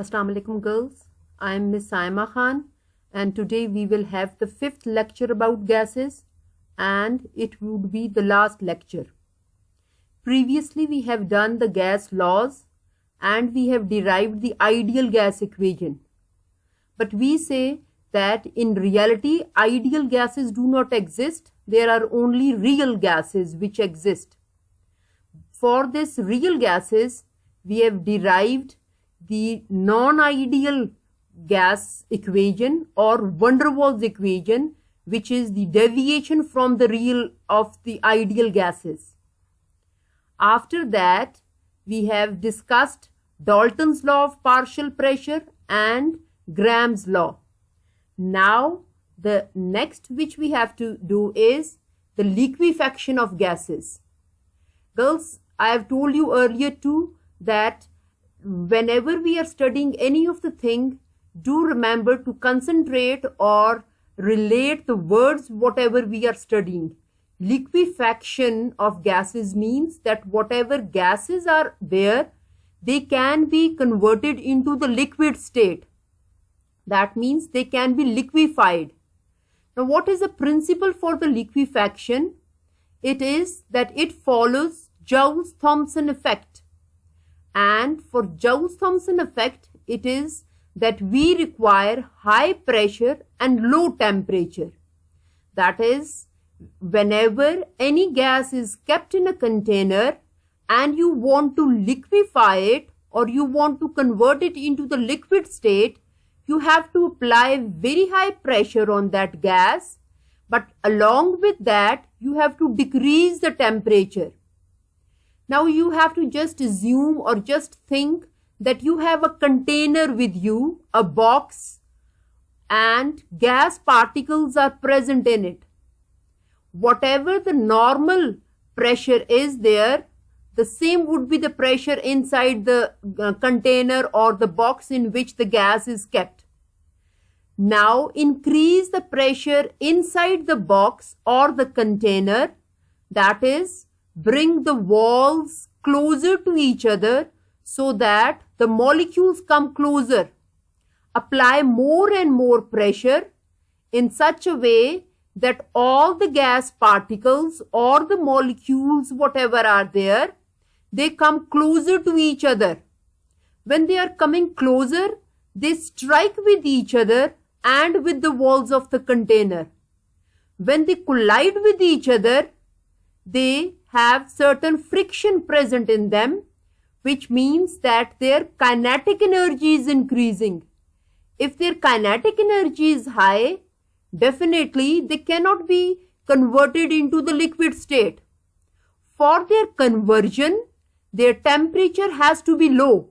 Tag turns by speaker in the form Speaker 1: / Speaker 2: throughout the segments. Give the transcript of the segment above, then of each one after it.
Speaker 1: Assalamu alaikum girls, I am Miss Saima Khan and today we will have the 5th lecture about gases and it would be the last lecture. Previously we have done the gas laws and we have derived the ideal gas equation. But we say that in reality ideal gases do not exist, there are only real gases which exist. For this real gases we have derived the non-ideal gas equation or van der Waals equation, which is the deviation from the real of the ideal gases. After that, we have discussed Dalton's law of partial pressure and Graham's law. Now, the next which we have to do is the liquefaction of gases. Girls, I have told you earlier too that whenever we are studying any of the thing, do remember to concentrate or relate the words whatever we are studying. Liquefaction of gases means that whatever gases are there, they can be converted into the liquid state. That means they can be liquefied. Now what is the principle for the liquefaction? It is that it follows Joule's Thomson effect. And for Joule's Thomson effect, it is that we require high pressure and low temperature. That is, whenever any gas is kept in a container and you want to liquefy it or you want to convert it into the liquid state, you have to apply very high pressure on that gas, but along with that, you have to decrease the temperature. Now you have to just assume or just think that you have a container with you, a box, and gas particles are present in it. Whatever the normal pressure is there, the same would be the pressure inside the container or the box in which the gas is kept. Now increase the pressure inside the box or the container, that is, bring the walls closer to each other so that the molecules come closer. Apply more and more pressure in such a way that all the gas particles or the molecules, whatever are there, they come closer to each other. When they are coming closer, they strike with each other and with the walls of the container. When they collide with each other, they have certain friction present in them, which means that their kinetic energy is increasing. If their kinetic energy is high, definitely they cannot be converted into the liquid state. For their conversion, their temperature has to be low.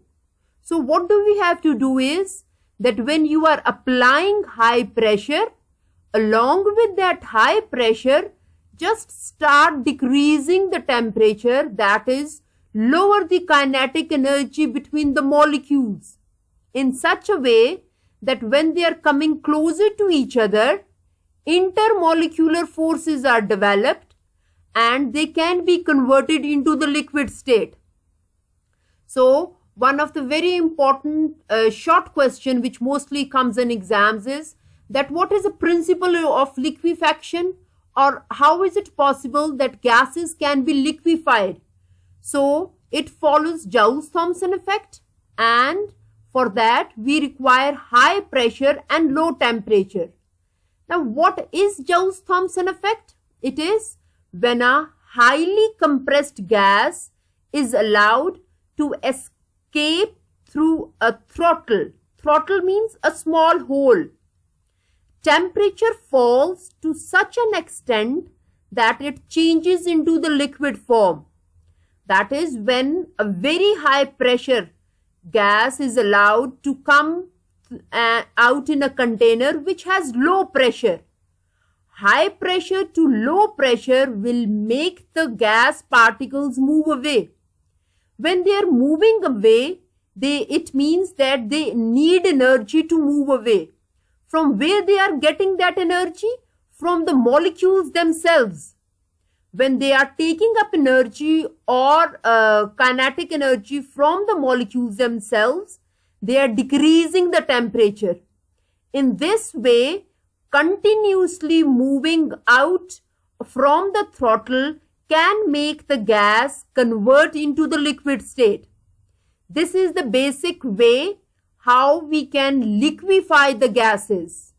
Speaker 1: So what do we have to do is that when you are applying high pressure, along with that high pressure, just start decreasing the temperature, that is, lower the kinetic energy between the molecules in such a way that when they are coming closer to each other, intermolecular forces are developed and they can be converted into the liquid state. So, one of the very important short question which mostly comes in exams is that what is the principle of liquefaction? Or how is it possible that gases can be liquefied? So it follows Joule's Thomson effect, and for that we require high pressure and low temperature. Now what is Joule's Thomson effect? It is when a highly compressed gas is allowed to escape through a throttle. Throttle means a small hole. Temperature falls to such an extent that it changes into the liquid form. That is when a very high pressure gas is allowed to come out in a container which has low pressure. High pressure to low pressure will make the gas particles move away. When they are moving away, it means that they need energy to move away. From where they are getting that energy? From the molecules themselves. When they are taking up energy or kinetic energy from the molecules themselves, They are decreasing the temperature. In this way, continuously moving out from the throttle can make the gas convert into the liquid state. This is the basic way how we can liquefy the gases.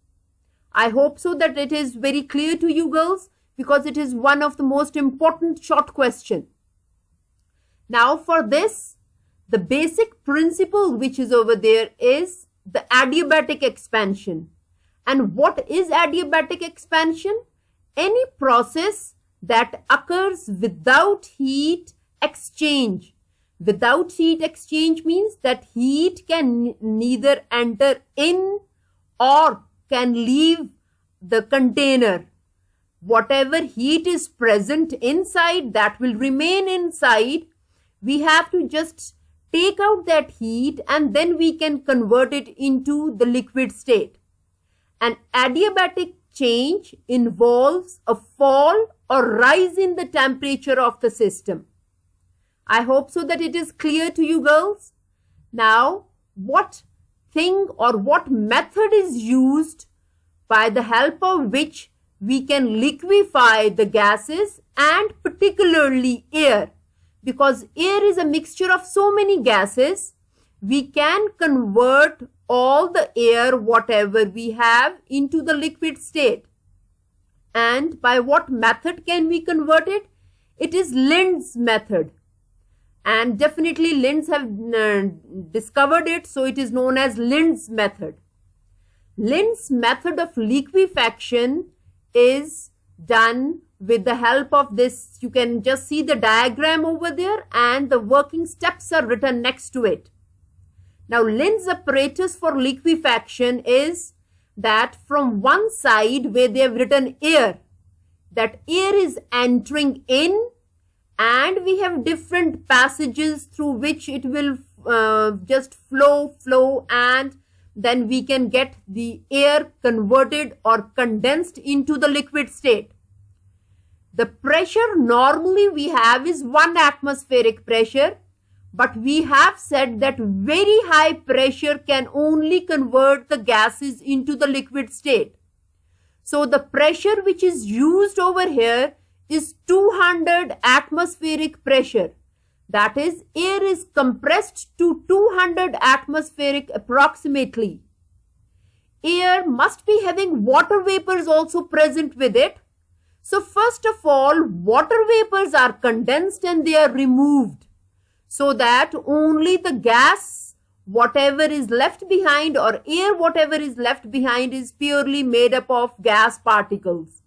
Speaker 1: I hope so that it is very clear to you girls, because it is one of the most important short question. Now for this, the basic principle which is over there is the adiabatic expansion. And what is adiabatic expansion? Any process that occurs without heat exchange. Without heat exchange means that heat can neither enter in or can leave the container. Whatever heat is present inside, that will remain inside. We have to just take out that heat and then we can convert it into the liquid state. An adiabatic change involves a fall or rise in the temperature of the system. I hope so that it is clear to you girls. Now, what thing or what method is used by the help of which we can liquefy the gases and particularly air? Because air is a mixture of so many gases, we can convert all the air, whatever we have, into the liquid state. And by what method can we convert it? It is LINDE'S method. And definitely LINDE'S have discovered it, so it is known as LINDE'S method. LINDE'S method of liquefaction is done with the help of this. You can just see the diagram over there and the working steps are written next to it. Now LINDE'S apparatus for liquefaction is that from one side where they have written air, that air is entering in, and we have different passages through which it will just flow, and then we can get the air converted or condensed into the liquid state. The pressure normally we have is 1 atmospheric pressure, but we have said that very high pressure can only convert the gases into the liquid state. So the pressure which is used over here is 200 atmospheric pressure. That is, air is compressed to 200 atmospheric approximately. Air must be having water vapors also present with it. So first of all, water vapors are condensed and they are removed, so that only the gas, whatever is left behind, or air, whatever is left behind, is purely made up of gas particles.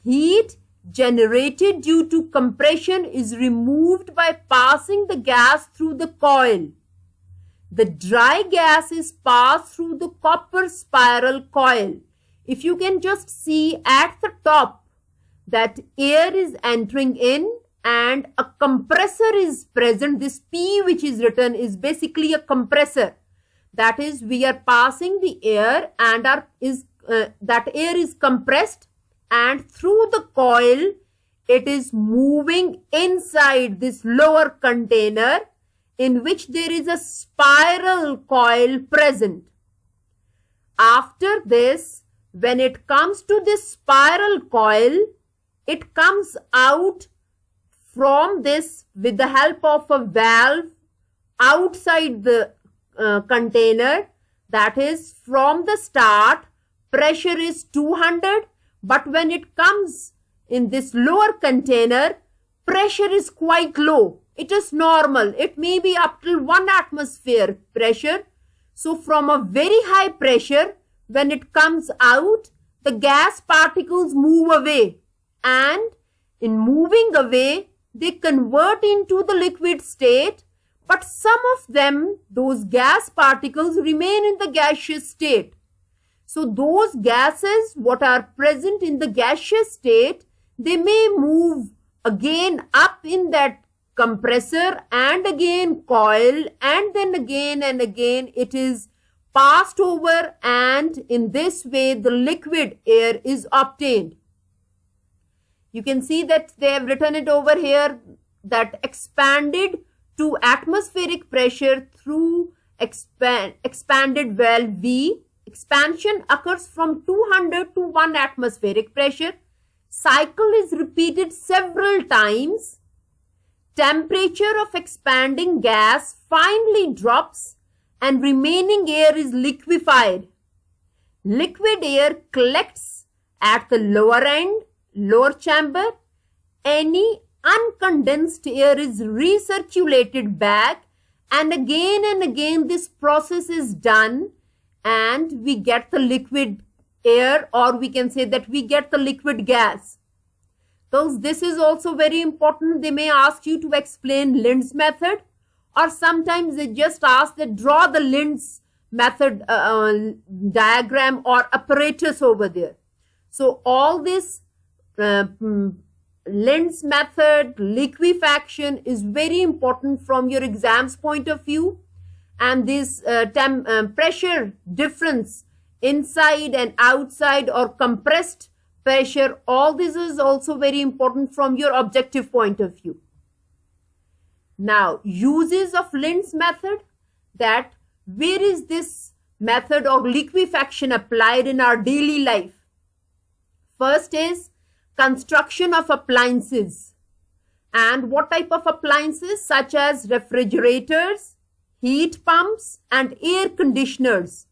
Speaker 1: Heat generated due to compression is removed by passing the gas through the coil. The dry gas is passed through the copper spiral coil. If you can just see at the top that air is entering in and a compressor is present. This P which is written is basically a compressor. That is, we are passing the air and that air is compressed, and through the coil it is moving inside this lower container in which there is a spiral coil present. After this, when it comes to this spiral coil, it comes out from this with the help of a valve outside the container. That is, from the start, pressure is 200, but when it comes in this lower container, pressure is quite low. It is normal. It may be up till 1 atmosphere pressure. So from a very high pressure, when it comes out, the gas particles move away, and in moving away, they convert into the liquid state, but some of them, those gas particles, remain in the gaseous state. So those gases what are present in the gaseous state, they may move again up in that compressor and again coil, and then again and again it is passed over, and in this way the liquid air is obtained. You can see that they have written it over here, that expanded to atmospheric pressure through expanded valve V. Expansion occurs from 200 to 1 atmospheric pressure. Cycle is repeated several times. Temperature of expanding gas finally drops and remaining air is liquefied. Liquid air collects at the lower end, lower chamber. Any uncondensed air is recirculated back, and again this process is done, and we get the liquid air, or we can say that we get the liquid gas. So this is also very important. They may ask you to explain LINDE'S method, or sometimes they just ask that draw the LINDE'S method diagram or apparatus over there. So all this LINDE'S method, liquefaction is very important from your exams point of view, and this pressure difference inside and outside or compressed pressure, all this is also very important from your objective point of view. Now, uses of LINDE'S method, that where is this method or liquefaction applied in our daily life? First is construction of appliances. And what type of appliances? Such as refrigerators, heat pumps and air conditioners.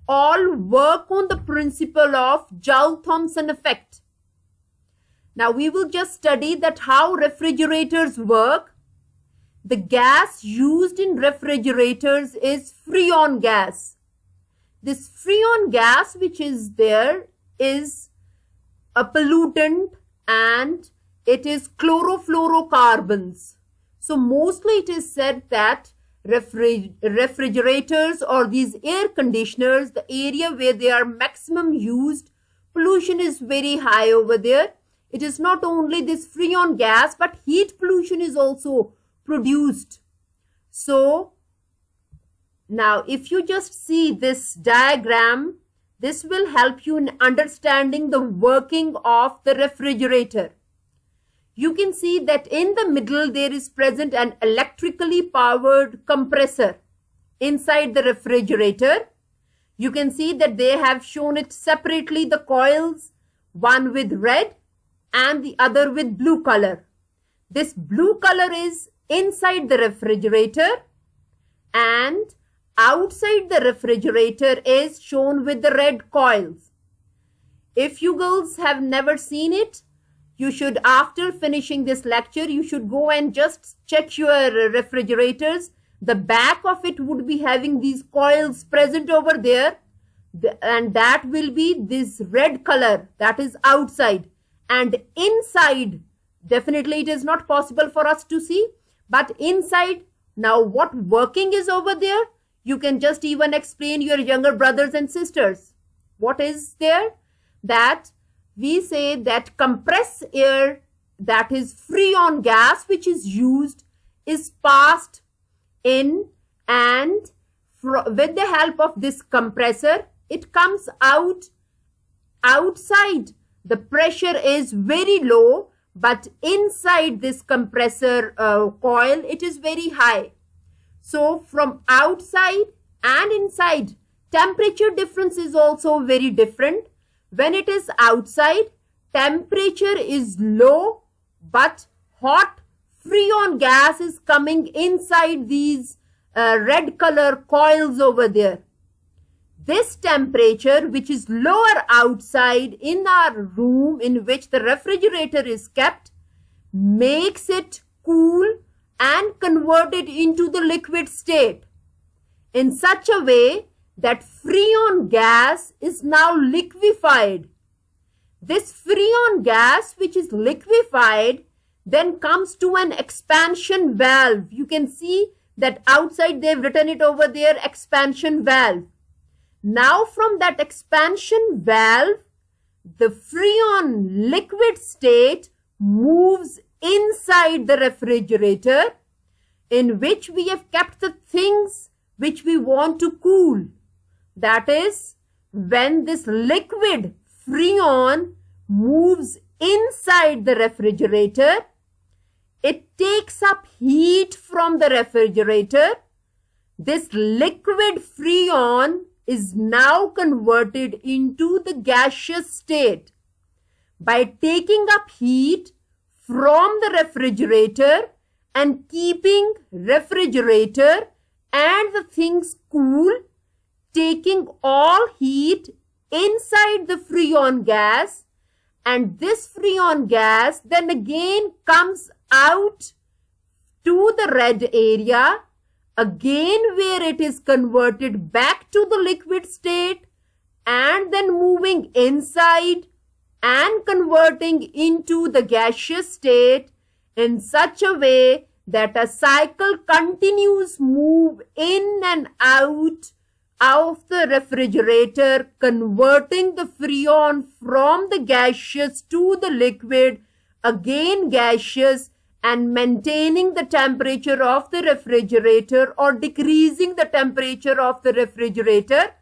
Speaker 1: All work on the principle of Joule-Thomson effect. Now we will just study that how refrigerators work. The gas used in refrigerators is freon gas. This freon gas which is there is a pollutant, and it is chlorofluorocarbons. So mostly it is said that refrigerators or these air conditioners, the area where they are maximum used, pollution is very high over there. It is not only this freon gas, but heat pollution is also produced. So now if you just see this diagram, this will help you in understanding the working of the refrigerator. You can see that in the middle there is present an electrically powered compressor inside the refrigerator. You can see that they have shown it separately, the coils, one with red and the other with blue color. This blue color is inside the refrigerator, and outside the refrigerator is shown with the red coils. If you girls have never seen it, you should, after finishing this lecture, you should go and just check your refrigerators. The back of it would be having these coils present over there, and that will be this red color, that is outside. And inside, definitely it is not possible for us to see, but inside, now what working is over there, you can just even explain your younger brothers and sisters. What is there? That we say that compressed air, that is freon gas which is used, is passed in, and with the help of this compressor, it comes out outside. The pressure is very low, but inside this compressor coil, it is very high. So from outside and inside, temperature difference is also very different. When it is outside, temperature is low, but hot freon gas is coming inside these red color coils over there. This temperature, which is lower outside in our room in which the refrigerator is kept, makes it cool and convert it into the liquid state in such a way that freon gas is now liquefied. This freon gas which is liquefied then comes to an expansion valve. You can see that outside they've written it over there, expansion valve. Now from that expansion valve, the freon liquid state moves inside the refrigerator, in which we have kept the things which we want to cool. That is, when this liquid freon moves inside the refrigerator, it takes up heat from the refrigerator. this liquid freon is now converted into the gaseous state by taking up heat from the refrigerator and keeping refrigerator and the things cool, taking all heat inside the freon gas, and this freon gas then again comes out to the red area, again where it is converted back to the liquid state and then moving inside and converting into the gaseous state in such a way that a cycle continues move in and out of the refrigerator, converting the freon from the gaseous to the liquid, again gaseous, and maintaining the temperature of the refrigerator or decreasing the temperature of the refrigerator.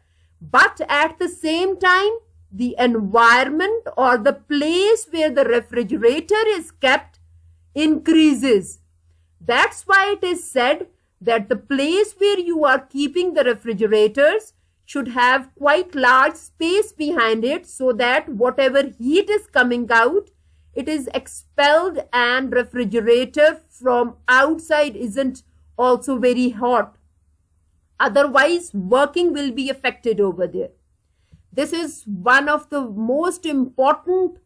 Speaker 1: But at the same time, the environment or the place where the refrigerator is kept increases. That's why it is said that the place where you are keeping the refrigerators should have quite large space behind it so that whatever heat is coming out, it is expelled and refrigerator from outside isn't also very hot. Otherwise, working will be affected over there. This is one of the most important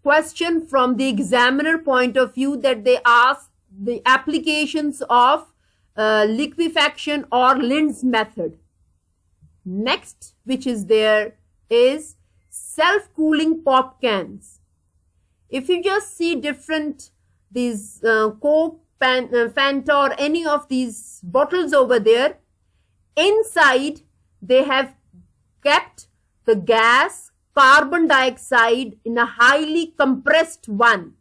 Speaker 1: question from the examiner point of view, that they ask the applications of liquefaction or LINDE'S method. Next, which is there, is self-cooling pop cans. If you just see different these Coke, Fanta or any of these bottles over there, inside they have kept the gas carbon dioxide in a highly compressed one.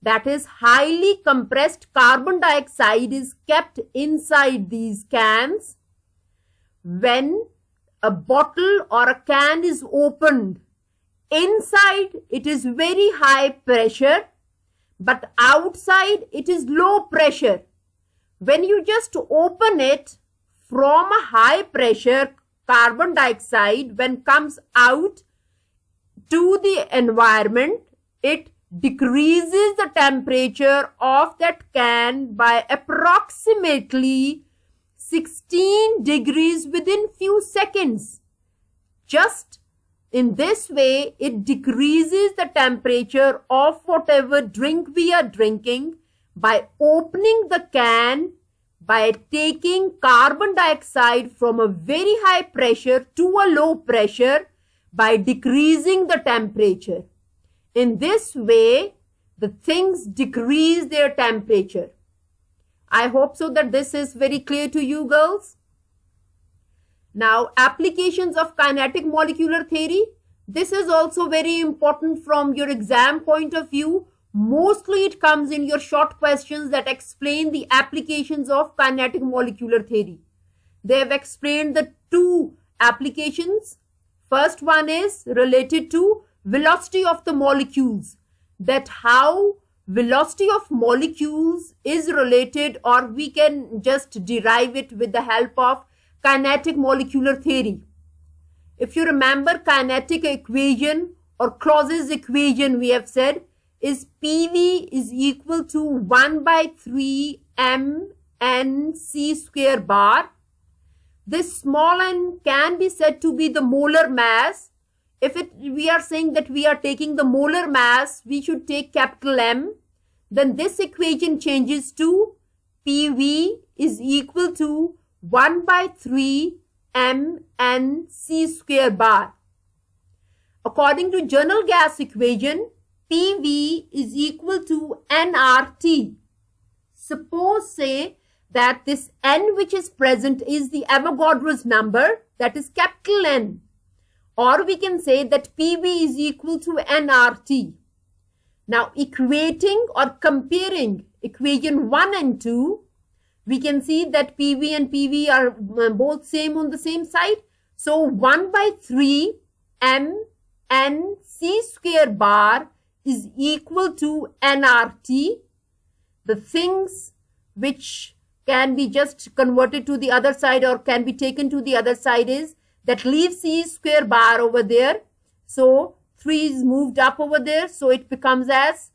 Speaker 1: That is, highly compressed carbon dioxide is kept inside these cans. When a bottle or a can is opened, inside it is very high pressure, but outside it is low pressure. When you just open it from a high pressure carbon dioxide, when comes out to the environment, it decreases the temperature of that can by approximately 16 degrees within few seconds. Just in this way, it decreases the temperature of whatever drink we are drinking by opening the can, by taking carbon dioxide from a very high pressure to a low pressure, by decreasing the temperature. In this way, the things decrease their temperature. I hope so that this is very clear to you girls. Now, applications of kinetic molecular theory. This is also very important from your exam point of view. Mostly it comes in your short questions that explain the applications of kinetic molecular theory. They have explained the two applications. First one is related to velocity of the molecules, that how velocity of molecules is related, or we can just derive it with the help of kinetic molecular theory. If you remember, kinetic equation or Clause's equation, we have said, is PV is equal to 1 by 3 mNc square bar. This small n can be said to be the molar mass. If we are saying that we are taking the molar mass, we should take capital M. Then this equation changes to PV is equal to 1 by 3 mNc square bar. According to general gas equation, PV is equal to nRT. Suppose, say, that this N which is present is the Avogadro's number, that is capital N. Or we can say that PV is equal to nRT. Now, equating or comparing equation 1 and 2, we can see that PV and PV are both same on the same side. So, 1 by 3 mNc square bar is equal to nRT. The things which can be just converted to the other side or can be taken to the other side is that leave C square bar over there. So 3 is moved up over there. So it becomes as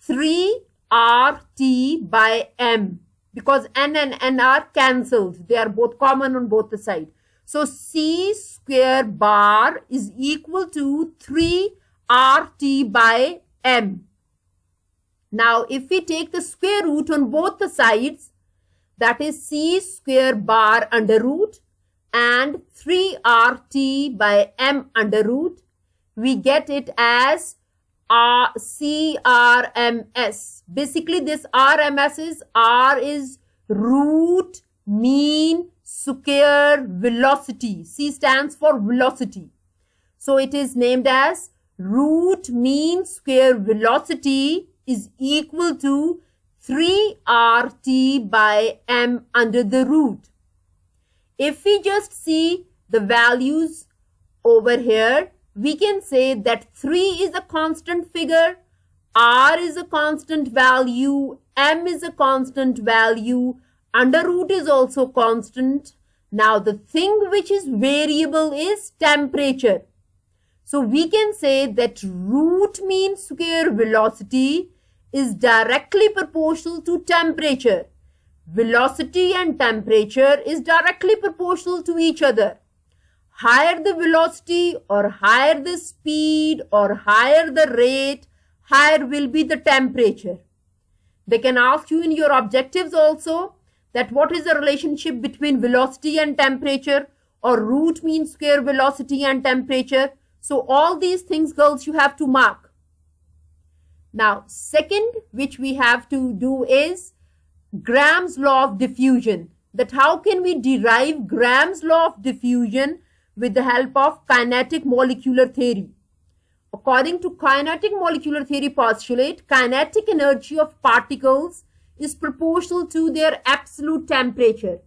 Speaker 1: 3RT by M, because N and N are cancelled. They are both common on both the sides. So C square bar is equal to 3RT by M. Now, if we take the square root on both the sides, that is C square bar under root and 3RT by M under root, we get it as CRMS. Basically, this RMS is R is root mean square velocity. C stands for velocity. So it is named as root mean square velocity is equal to 3RT by M under the root. If we just see the values over here, we can say that 3 is a constant figure, R is a constant value, M is a constant value, under root is also constant. Now the thing which is variable is temperature. So we can say that root mean square velocity is directly proportional to temperature. Velocity and temperature is directly proportional to each other. Higher the velocity or higher the speed or higher the rate, higher will be the temperature. They can ask you in your objectives also that what is the relationship between velocity and temperature or root mean square velocity and temperature. So all these things, girls, you have to mark. Now, second which we have to do is Graham's law of diffusion. That how can we derive Graham's law of diffusion with the help of kinetic molecular theory. According to kinetic molecular theory postulate, kinetic energy of particles is proportional to their absolute temperature.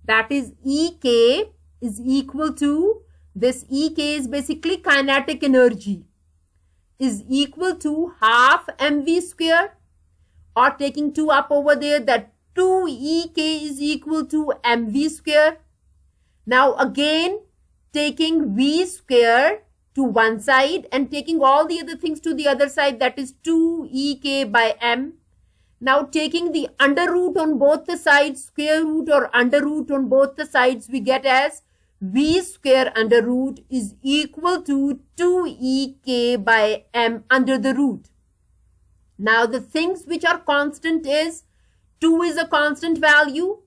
Speaker 1: That is, Ek is equal to, this Ek is basically kinetic energy, is equal to half mv square, or taking 2 up over there, that 2 Ek is equal to mv square. Now again, taking v square to one side and taking all the other things to the other side, that is 2 Ek by m. Now taking the under root on both the sides, square root or under root on both the sides, we get as v square under root is equal to 2 Ek by m under the root. Now the things which are constant is 2 is a constant value,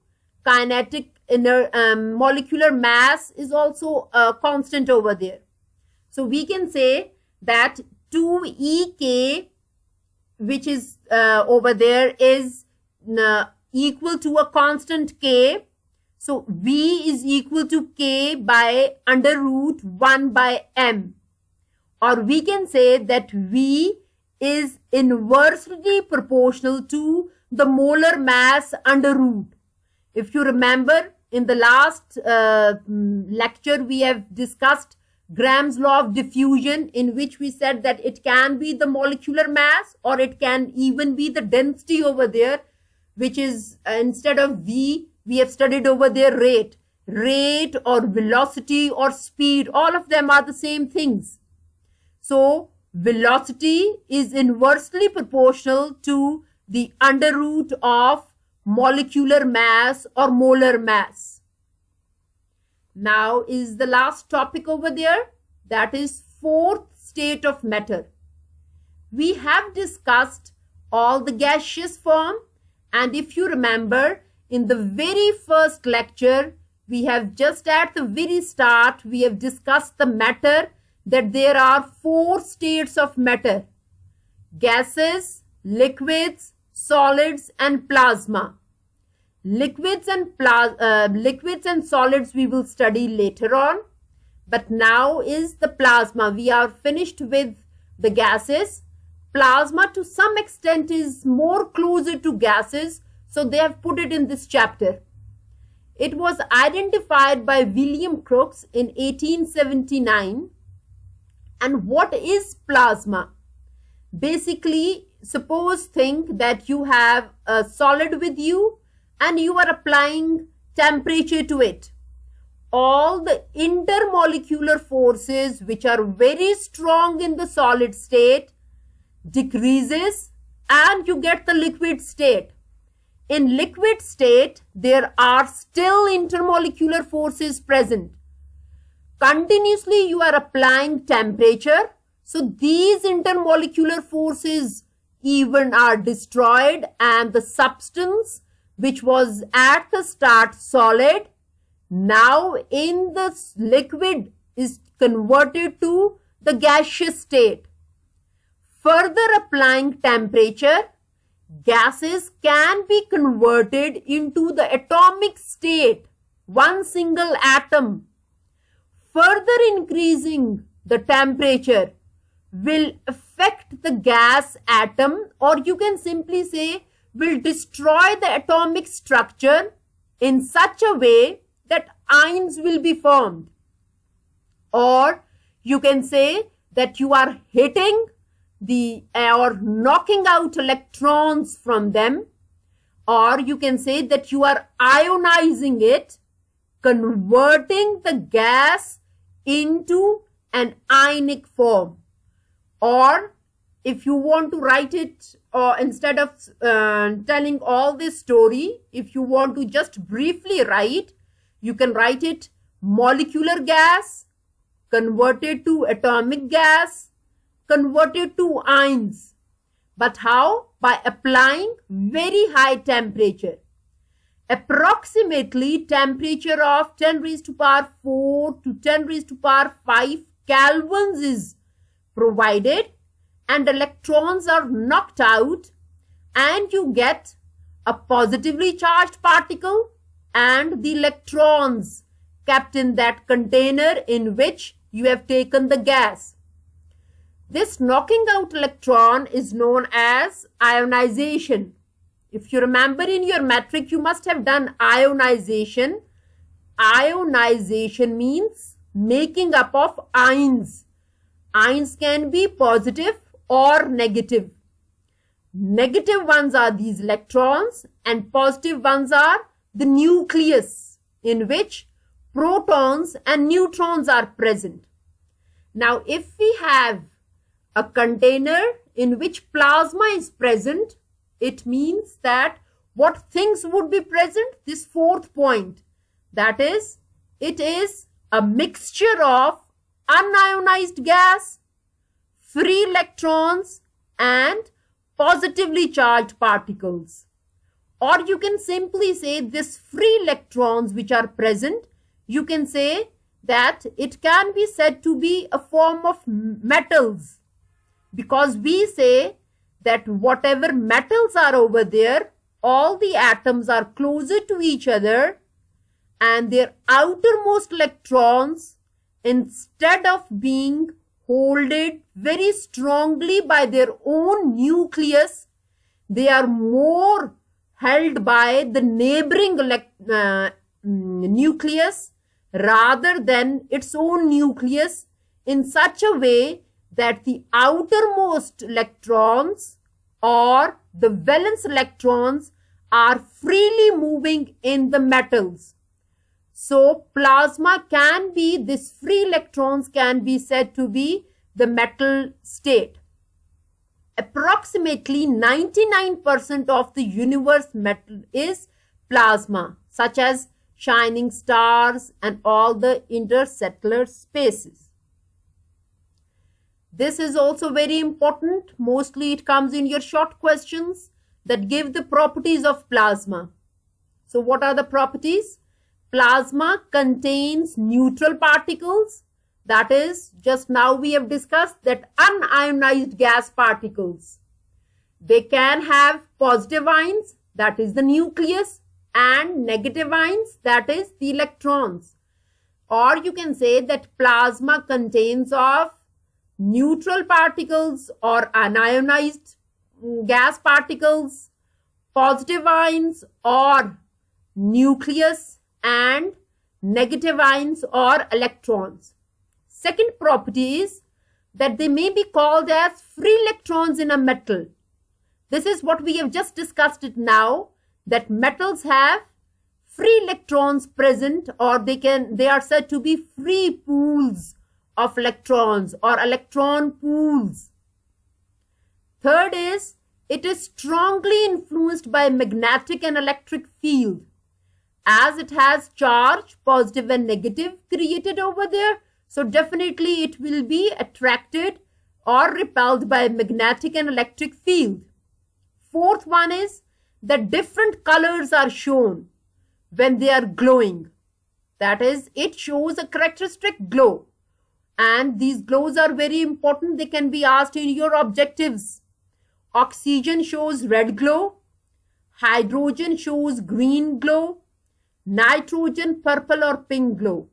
Speaker 1: kinetic molecular mass is also a constant over there. So we can say that 2 Ek, which is over there, is equal to a constant K. So V is equal to K by under root 1 by M. Or we can say that V is inversely proportional to the molar mass under root. If you remember, in the last lecture, we have discussed Graham's law of diffusion, in which we said that it can be the molecular mass or it can even be the density over there, which is instead of V, we have studied over there rate. Rate or velocity or speed, all of them are the same things. So velocity is inversely proportional to the under root of molecular mass or molar mass. Now is the last topic over there, that is fourth state of matter. We have discussed all the gaseous form, and if you remember, in the very first lecture, we have just at the very start, we have discussed the matter, that there are 4 states of matter: gases, liquids, solids and plasma. Liquids and solids we will study later on, but now is the plasma. We are finished with the gases. Plasma to some extent is more closer to gases, so they have put it in this chapter. It was identified by William Crookes in 1879. And what is plasma? Basically, think that you have a solid with you, and you are applying temperature to it, all the intermolecular forces which are very strong in the solid state decreases and you get the liquid state. In liquid state, there are still intermolecular forces present. Continuously you are applying temperature, so these intermolecular forces even are destroyed and the substance which was at the start solid now in the liquid is converted to the gaseous state. Further applying temperature, gases can be converted into the atomic state, one single atom. Further increasing the temperature will affect the gas atom, or you can simply say will destroy the atomic structure in such a way that ions will be formed. Or you can say that you are hitting or knocking out electrons from them, or you can say that you are ionizing it, converting the gas into an ionic form. Or if you want to write it, or instead of telling all this story, if you want to just briefly write, you can write it molecular gas converted to atomic gas converted to ions. But how? By applying very high temperature. Approximately temperature of 10 raised to power 4 to 10 raised to power 5 kelvins is provided, and electrons are knocked out and you get a positively charged particle and the electrons kept in that container in which you have taken the gas. This knocking out electron is known as ionization. If you remember in your metric, you must have done ionization. Ionization means making up of ions. Ions can be positive or negative. Negative ones are these electrons and positive ones are the nucleus, in which protons and neutrons are present. Now, if we have a container in which plasma is present, it means that what things would be present? This fourth point, that is, it is a mixture of unionized gas, free electrons and positively charged particles. Or you can simply say this free electrons which are present, you can say that it can be said to be a form of metals, because we say that whatever metals are over there, all the atoms are closer to each other and their outermost electrons, instead of being holded very strongly by their own nucleus, they are more held by the neighboring nucleus rather than its own nucleus, in such a way that the outermost electrons or the valence electrons are freely moving in the metals. So plasma can be, this free electrons can be said to be the metal state. Approximately 99% of the universe metal is plasma, such as shining stars and all the interstellar spaces. This is also very important. Mostly it comes in your short questions that give the properties of plasma. So what are the properties? Plasma contains neutral particles, that is, just now we have discussed that unionized gas particles. They can have positive ions, that is the nucleus, and negative ions, that is the electrons. Or you can say that plasma contains of neutral particles or unionized gas particles, positive ions or nucleus, and negative ions or electrons. Second property is that they may be called as free electrons in a metal. This is what we have just discussed it now, that metals have free electrons present, or they are said to be free pools of electrons or electron pools. Third is, it is strongly influenced by magnetic and electric field, as it has charge, positive and negative, created over there. So definitely it will be attracted or repelled by magnetic and electric field. Fourth one is that different colors are shown when they are glowing. That is, it shows a characteristic glow. And these glows are very important. They can be asked in your objectives. Oxygen shows red glow. Hydrogen shows green glow. Nitrogen, purple or pink glow.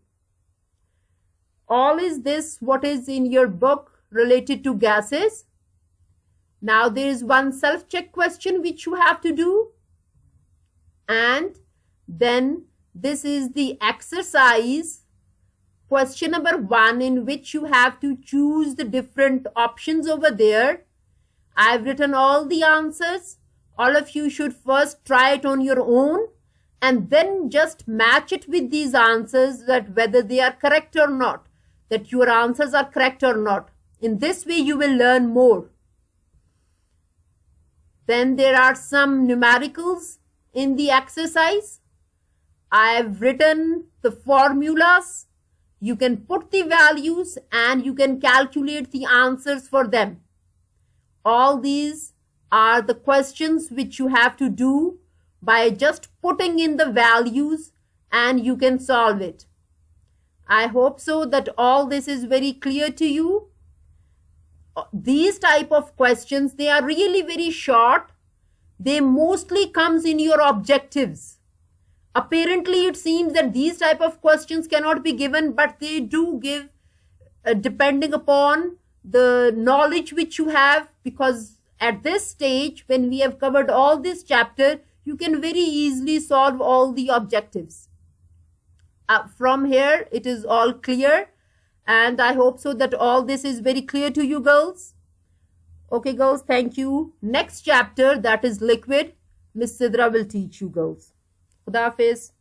Speaker 1: All is this what is in your book related to gases. Now there is one self-check question which you have to do. And then this is the exercise. Question number 1, in which you have to choose the different options over there. I've written all the answers. All of you should first try it on your own and then just match it with these answers, that whether they are correct or not, that your answers are correct or not. In this way you will learn more. Then there are some numericals in the exercise. I have written the formulas. You can put the values and you can calculate the answers for them. All these are the questions which you have to do by just putting in the values, and you can solve it. I hope so that all this is very clear to you. These type of questions, they are really very short. They mostly comes in your objectives. Apparently, it seems that these type of questions cannot be given, but they do give depending upon the knowledge which you have, because at this stage, when we have covered all this chapter, you can very easily solve all the objectives. From here, it is all clear, and I hope so that all this is very clear to you girls. Okay girls, thank you. Next chapter, that is liquid, Miss Sidra will teach you girls. Khuda Hafiz.